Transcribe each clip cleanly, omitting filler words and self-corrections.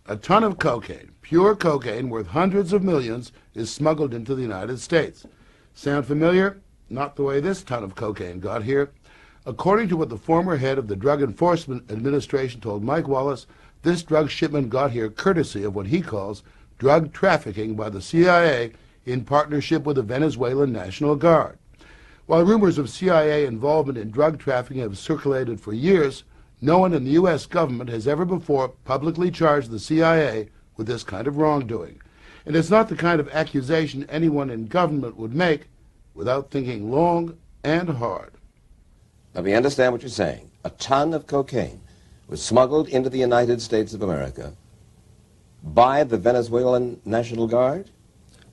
A ton of cocaine, pure cocaine worth hundreds of millions, is smuggled into the United States. Sound familiar? Not the way this ton of cocaine got here. According to what the former head of the Drug Enforcement Administration told Mike Wallace, this drug shipment got here courtesy of what he calls drug trafficking by the CIA in partnership with the Venezuelan National Guard. While rumors of CIA involvement in drug trafficking have circulated for years, no one in the U.S. government has ever before publicly charged the CIA with this kind of wrongdoing. And it's not the kind of accusation anyone in government would make without thinking long and hard. Let me understand what you're saying. A ton of cocaine was smuggled into the United States of America by the Venezuelan National Guard?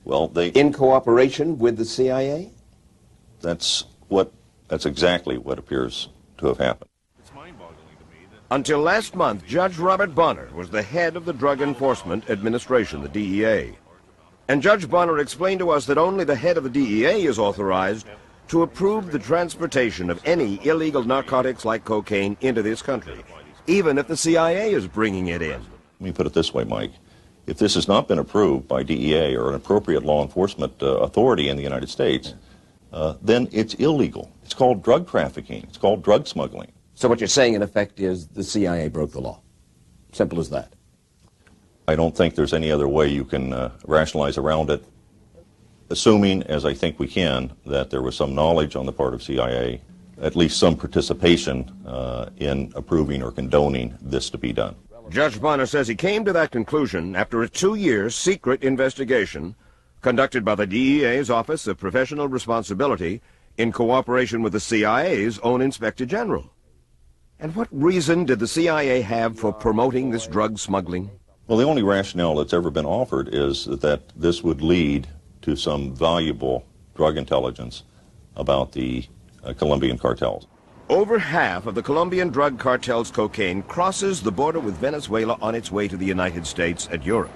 Well, in cooperation with the CIA? That's exactly what appears to have happened. Until last month, Judge Robert Bonner was the head of the Drug Enforcement Administration, the DEA. And Judge Bonner explained to us that only the head of the DEA is authorized to approve the transportation of any illegal narcotics like cocaine into this country, even if the CIA is bringing it in. Let me put it this way, Mike. If this has not been approved by DEA or an appropriate law enforcement authority in the United States, then it's illegal. It's called drug trafficking. It's called drug smuggling. So what you're saying, in effect, is the CIA broke the law. Simple as that. I don't think there's any other way you can rationalize around it, assuming, as I think we can, that there was some knowledge on the part of CIA, at least some participation in approving or condoning this to be done. Judge Bonner says he came to that conclusion after a 2-year secret investigation conducted by the DEA's Office of Professional Responsibility in cooperation with the CIA's own Inspector General. And what reason did the CIA have for promoting this drug smuggling? Well, the only rationale that's ever been offered is that this would lead to some valuable drug intelligence about the Colombian cartels. Over half of the Colombian drug cartel's cocaine crosses the border with Venezuela on its way to the United States and Europe.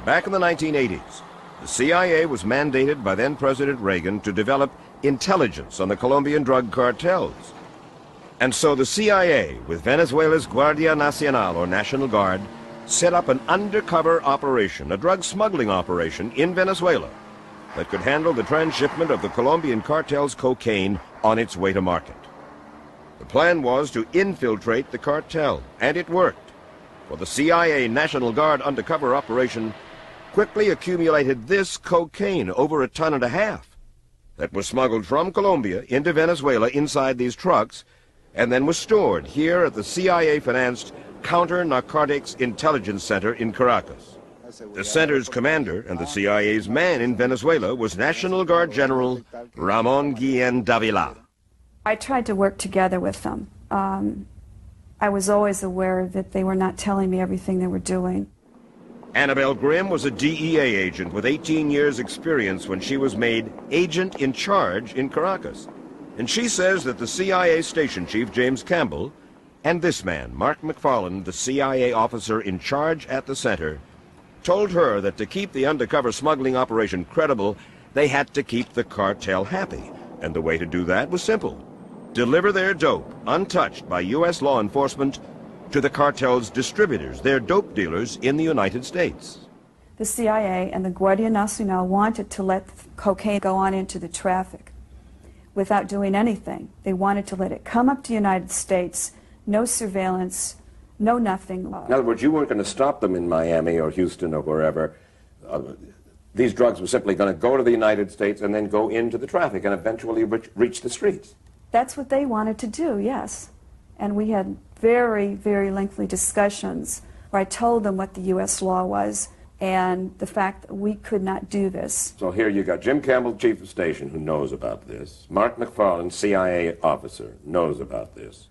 Back in the 1980s, the CIA was mandated by then-President Reagan to develop intelligence on the Colombian drug cartels. And so the CIA, with Venezuela's Guardia Nacional, or National Guard, set up an undercover operation, a drug smuggling operation in Venezuela that could handle the transshipment of the Colombian cartel's cocaine on its way to market. The plan was to infiltrate the cartel, and it worked. For the CIA National Guard undercover operation quickly accumulated this cocaine, over 1.5 tons, that was smuggled from Colombia into Venezuela inside these trucks, and then was stored here at the CIA-financed Counter-Narcotics Intelligence Center in Caracas. The center's commander and the CIA's man in Venezuela was National Guard General Ramon Guillén Davila. I tried to work together with them. I was always aware that they were not telling me everything they were doing. Annabelle Grimm was a DEA agent with 18 years' experience when she was made agent in charge in Caracas. And she says that the CIA station chief, James Campbell, and this man, Mark McFarland, the CIA officer in charge at the center, told her that to keep the undercover smuggling operation credible, they had to keep the cartel happy. And the way to do that was simple: deliver their dope, untouched by U.S. law enforcement, to the cartel's distributors, their dope dealers in the United States. The CIA and the Guardia Nacional wanted to let cocaine go on into the traffic without doing anything. They wanted to let it come up to the United States, no surveillance, no nothing. In other words, you weren't going to stop them in Miami or Houston or wherever. These drugs were simply going to go to the United States and then go into the traffic and eventually reach the streets. That's what they wanted to do, yes. And we had very, very lengthy discussions where I told them what the U.S. law was and the fact that we could not do this. So here you got Jim Campbell, chief of station, who knows about this. Mark McFarland, CIA officer, knows about this,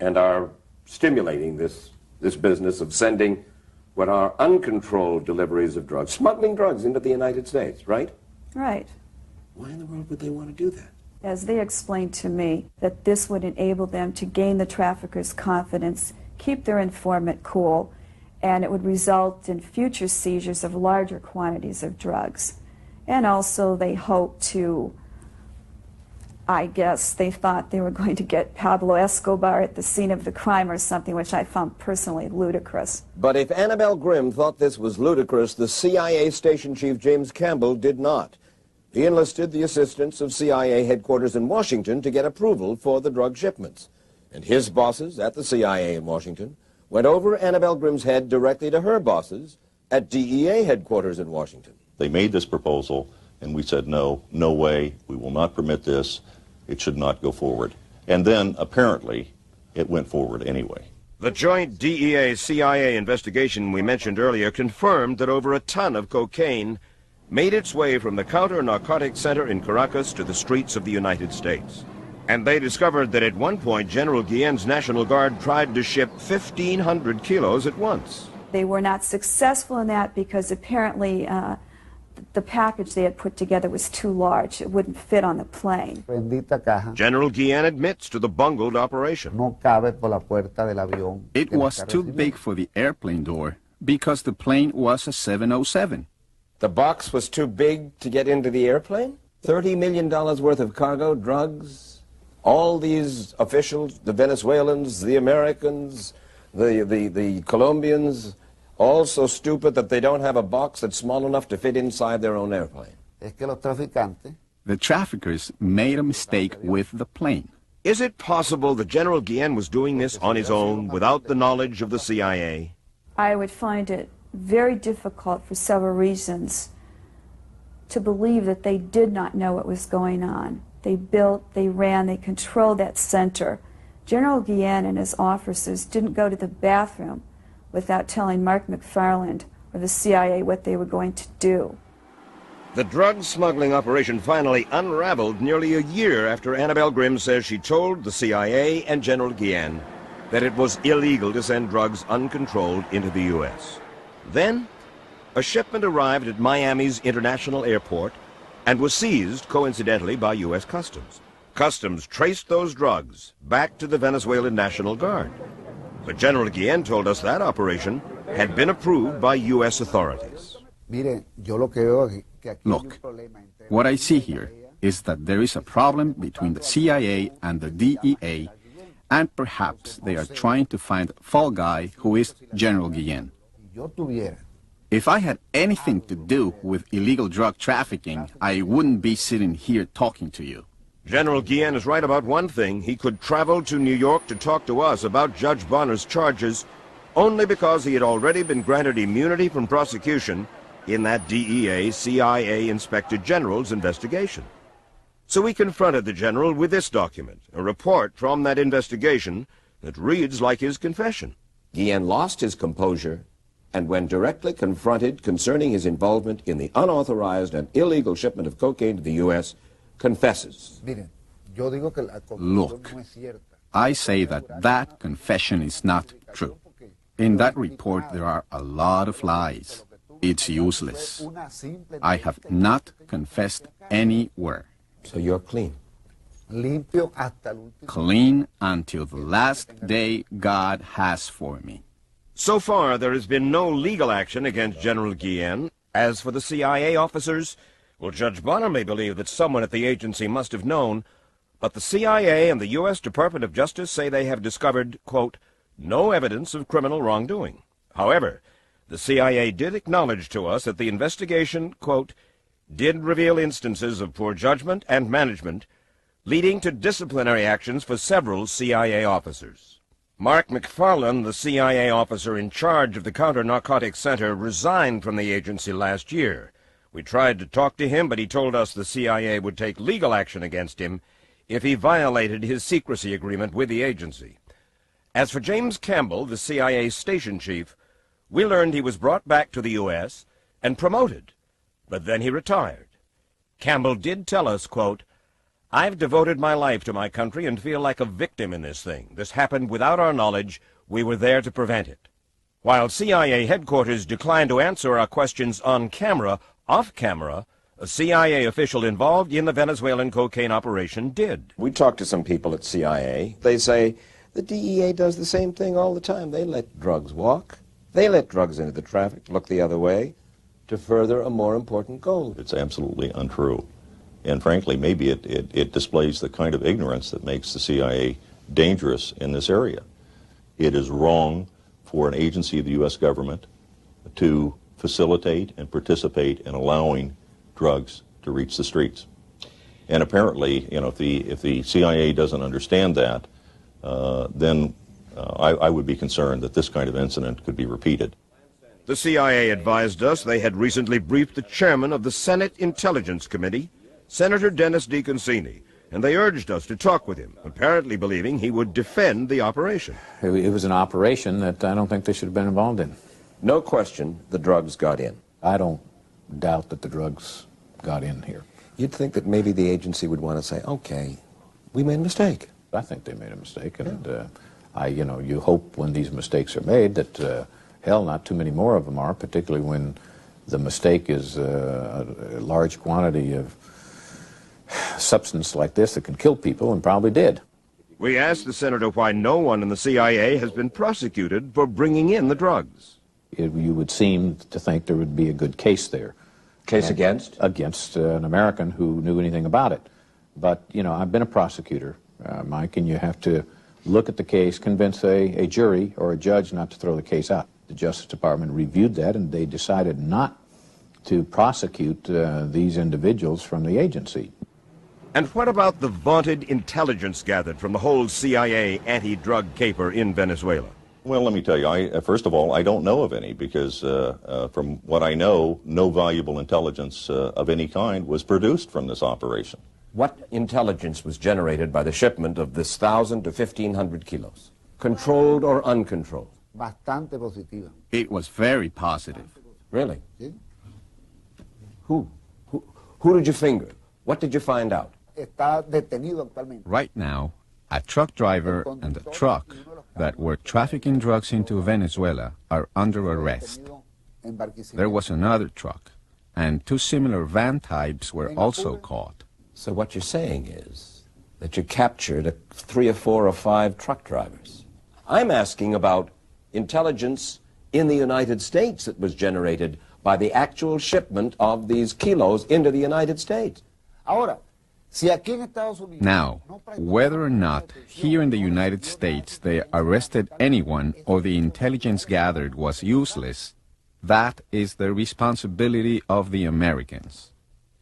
and are stimulating this business of sending what are uncontrolled deliveries of drugs, smuggling drugs into the United States, right? Right. Why in the world would they want to do that? As they explained to me, that this would enable them to gain the traffickers' confidence, keep their informant cool, and it would result in future seizures of larger quantities of drugs. And also they hope to I guess they thought they were going to get Pablo Escobar at the scene of the crime or something, which I found personally ludicrous. But if Annabelle Grimm thought this was ludicrous, the CIA Station Chief James Campbell did not. He enlisted the assistance of CIA headquarters in Washington to get approval for the drug shipments. And his bosses at the CIA in Washington went over Annabelle Grimm's head directly to her bosses at DEA headquarters in Washington. They made this proposal, and we said, no, no way, we will not permit this. It should not go forward. And then, apparently, it went forward anyway. The joint DEA-CIA investigation we mentioned earlier confirmed that over a ton of cocaine made its way from the counter-narcotics center in Caracas to the streets of the United States. And they discovered that at one point, General Guillen's National Guard tried to ship 1,500 kilos at once. They were not successful in that because apparently the package they had put together was too large. It wouldn't fit on the plane. General Guillen admits to the bungled operation. It was too big for the airplane door because the plane was a 707. The box was too big to get into the airplane? $30 million worth of cargo, drugs, all these officials, the Venezuelans, the Americans, the Colombians, all so stupid that they don't have a box that's small enough to fit inside their own airplane. The traffickers made a mistake with the plane. Is it possible that General Guillen was doing this on his own without the knowledge of the CIA? I would find it very difficult for several reasons to believe that they did not know what was going on. They built, they ran, they controlled that center. General Guillen and his officers didn't go to the bathroom without telling Mark McFarland or the CIA what they were going to do. The drug smuggling operation finally unraveled nearly a year after Annabelle Grimm says she told the CIA and General Guillen that it was illegal to send drugs uncontrolled into the U.S. Then, a shipment arrived at Miami's International Airport and was seized, coincidentally, by U.S. Customs. Customs traced those drugs back to the Venezuelan National Guard. But General Guillen told us that operation had been approved by U.S. authorities. Look, what I see here is that there is a problem between the CIA and the DEA, and perhaps they are trying to find a fall guy who is General Guillen. If I had anything to do with illegal drug trafficking, I wouldn't be sitting here talking to you. General Guillen is right about one thing. He could travel to New York to talk to us about Judge Bonner's charges only because he had already been granted immunity from prosecution in that DEA-CIA Inspector General's investigation. So we confronted the General with this document, a report from that investigation that reads like his confession. Guillen lost his composure and when directly confronted concerning his involvement in the unauthorized and illegal shipment of cocaine to the U.S., confesses. Look, I say that that confession is not true. In that report, there are a lot of lies. It's useless. I have not confessed anywhere. So you're clean? Clean until the last day God has for me. So far, there has been no legal action against General Guillen. As for the CIA officers, well, Judge Bonner may believe that someone at the agency must have known, but the CIA and the U.S. Department of Justice say they have discovered, quote, no evidence of criminal wrongdoing. However, the CIA did acknowledge to us that the investigation, quote, did reveal instances of poor judgment and management, leading to disciplinary actions for several CIA officers. Mark McFarland, the CIA officer in charge of the Counter-Narcotics Center, resigned from the agency last year. We tried to talk to him, but he told us the CIA would take legal action against him if he violated his secrecy agreement with the agency. As for James Campbell, the CIA station chief, we learned he was brought back to the U.S. and promoted, but then he retired. Campbell did tell us, quote, I've devoted my life to my country and feel like a victim in this thing. This happened without our knowledge. We were there to prevent it. While CIA headquarters declined to answer our questions on camera, off camera, a CIA official involved in the Venezuelan cocaine operation did. We talked to some people at CIA. They say the DEA does the same thing all the time. They let drugs walk. They let drugs into the traffic, look the other way, to further a more important goal. It's absolutely untrue. And frankly, maybe it displays the kind of ignorance that makes the CIA dangerous in this area. It is wrong for an agency of the U.S. government to facilitate and participate in allowing drugs to reach the streets. And apparently, you know, if the CIA doesn't understand that, then I would be concerned that this kind of incident could be repeated. The CIA advised us they had recently briefed the chairman of the Senate Intelligence Committee, Senator Dennis DeConcini, and they urged us to talk with him, apparently believing he would defend the operation. It was an operation that I don't think they should have been involved in. No question the drugs got in. I don't doubt that the drugs got in here. You'd think that maybe the agency would want to say, okay, we made a mistake. I think they made a mistake, and you know, you hope when these mistakes are made that, hell, not too many more of them are, particularly when the mistake is a large quantity of substance like this that can kill people, and probably did. We asked the senator why no one in the CIA has been prosecuted for bringing in the drugs. You would seem to think there would be a good case there. Case against? Against an American who knew anything about it. But, you know, I've been a prosecutor, Mike, and you have to look at the case, convince a jury or a judge not to throw the case out. The Justice Department reviewed that, and they decided not to prosecute these individuals from the agency. And what about the vaunted intelligence gathered from the whole CIA anti-drug caper in Venezuela? Well, let me tell you, first of all, I don't know of any because from what I know, no valuable intelligence of any kind was produced from this operation. What intelligence was generated by the shipment of this 1,000 to 1,500 kilos? Controlled or uncontrolled? Bastante positiva. It was very positive. Really? ¿Sí? Who did you finger? What did you find out? Está detenido actualmente. Right now, a truck driver and a truck that were trafficking drugs into Venezuela are under arrest. There was another truck, and two similar van types were also caught. So what you're saying is that you captured 3 or 4 or 5 truck drivers. I'm asking about intelligence in the United States that was generated by the actual shipment of these kilos into the United States. Ahora, si aquí en Estados Unidos, Now, whether or not here in the United States they arrested anyone or the intelligence gathered was useless, that is the responsibility of the Americans.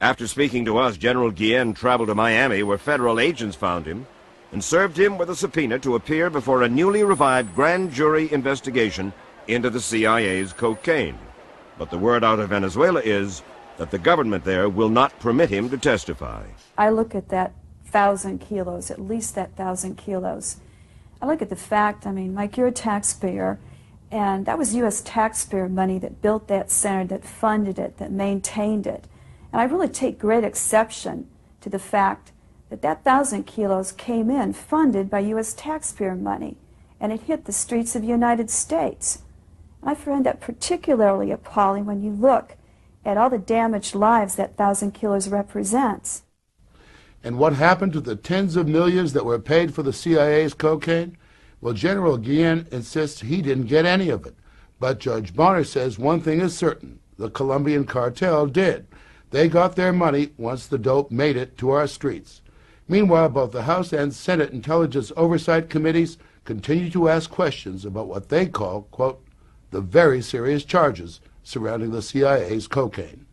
After speaking to us, General Guillen traveled to Miami where federal agents found him and served him with a subpoena to appear before a newly revived grand jury investigation into the CIA's cocaine. But the word out of Venezuela is that the government there will not permit him to testify. I look at that 1,000 kilos, at least that 1,000 kilos. I look at the fact, I mean, Mike, you're a taxpayer, and that was U.S. taxpayer money that built that center, that funded it, that maintained it. And I really take great exception to the fact that that 1,000 kilos came in funded by U.S. taxpayer money, and it hit the streets of the United States. And I find that particularly appalling when you look at all the damaged lives that 1,000 kilos represents. And what happened to the tens of millions that were paid for the CIA's cocaine? Well, General Guillen insists he didn't get any of it. But Judge Bonner says one thing is certain. The Colombian cartel did. They got their money once the dope made it to our streets. Meanwhile, both the House and Senate Intelligence Oversight Committees continue to ask questions about what they call, quote, the very serious charges surrounding the CIA's cocaine.